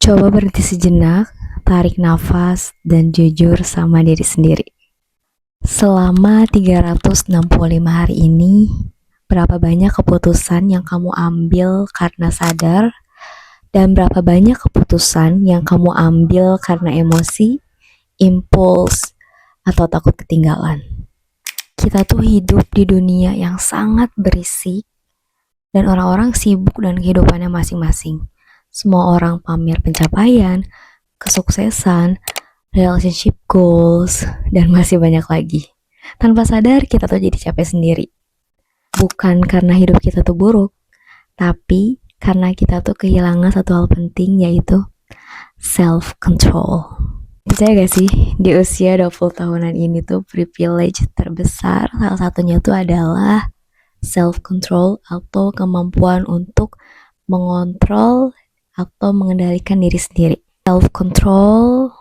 Coba berhenti sejenak, tarik nafas, dan jujur sama diri sendiri. Selama 365 hari ini, berapa banyak keputusan yang kamu ambil karena sadar, dan berapa banyak keputusan yang kamu ambil karena emosi, impuls, atau takut ketinggalan. Kita tuh hidup di dunia yang sangat berisik, dan orang-orang sibuk dengan kehidupannya masing-masing. Semua orang pamer pencapaian, kesuksesan, relationship goals, dan masih banyak lagi. Tanpa sadar kita tuh jadi capek sendiri. Bukan karena hidup kita tuh buruk, tapi karena kita tuh kehilangan satu hal penting, yaitu self-control. Percaya gak sih, di usia 20 tahunan ini tuh privilege terbesar salah satunya tuh adalah self-control atau kemampuan untuk mengontrol atau mengendalikan diri sendiri. Self-control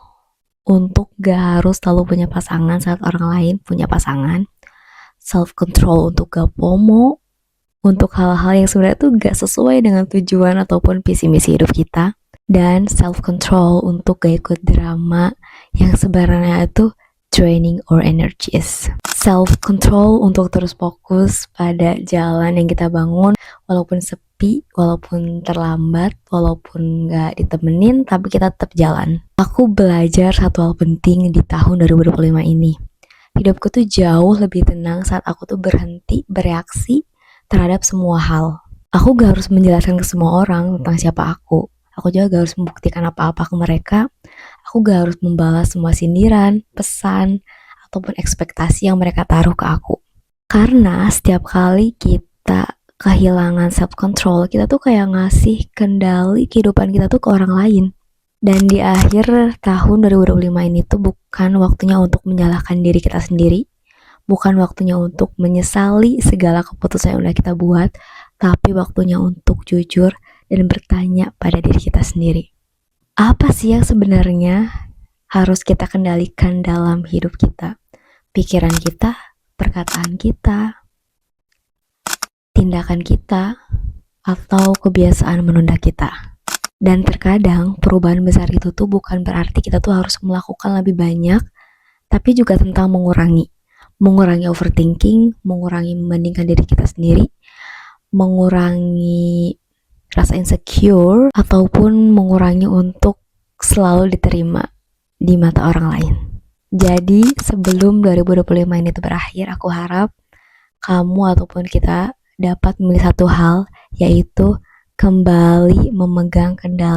untuk gak harus selalu punya pasangan saat orang lain punya pasangan. Self-control untuk gak FOMO, untuk hal-hal yang sebenarnya tuh gak sesuai dengan tujuan ataupun visi misi hidup kita. Dan self-control untuk gak ikut drama yang sebenarnya itu draining our energies. Self-control untuk terus fokus pada jalan yang kita bangun, walaupun sepi, walaupun terlambat, walaupun gak ditemenin, tapi kita tetap jalan. Aku belajar satu hal penting di tahun 2025 ini. Hidupku tuh jauh lebih tenang saat aku tuh berhenti bereaksi terhadap semua hal. Aku gak harus menjelaskan ke semua orang tentang siapa aku. Aku juga gak harus membuktikan apa-apa ke mereka. Aku gak harus membalas semua sindiran, pesan, ataupun ekspektasi yang mereka taruh ke aku. Karena setiap kali kita kehilangan self-control, kita tuh kayak ngasih kendali kehidupan kita tuh ke orang lain. Dan di akhir tahun 2025 ini tuh bukan waktunya untuk menyalahkan diri kita sendiri, bukan waktunya untuk menyesali segala keputusan yang udah kita buat, tapi waktunya untuk jujur dan bertanya pada diri kita sendiri. Apa sih yang sebenarnya harus kita kendalikan dalam hidup kita? Pikiran kita, perkataan kita, tindakan kita, atau kebiasaan menunda kita. Dan terkadang perubahan besar itu tuh bukan berarti kita tuh harus melakukan lebih banyak, tapi juga tentang mengurangi overthinking, mengurangi membandingkan diri kita sendiri, mengurangi rasa insecure, ataupun mengurangi untuk selalu diterima di mata orang lain. Jadi sebelum 2025 ini tuh berakhir, aku harap kamu ataupun kita dapat memilih satu hal, yaitu kembali memegang kendali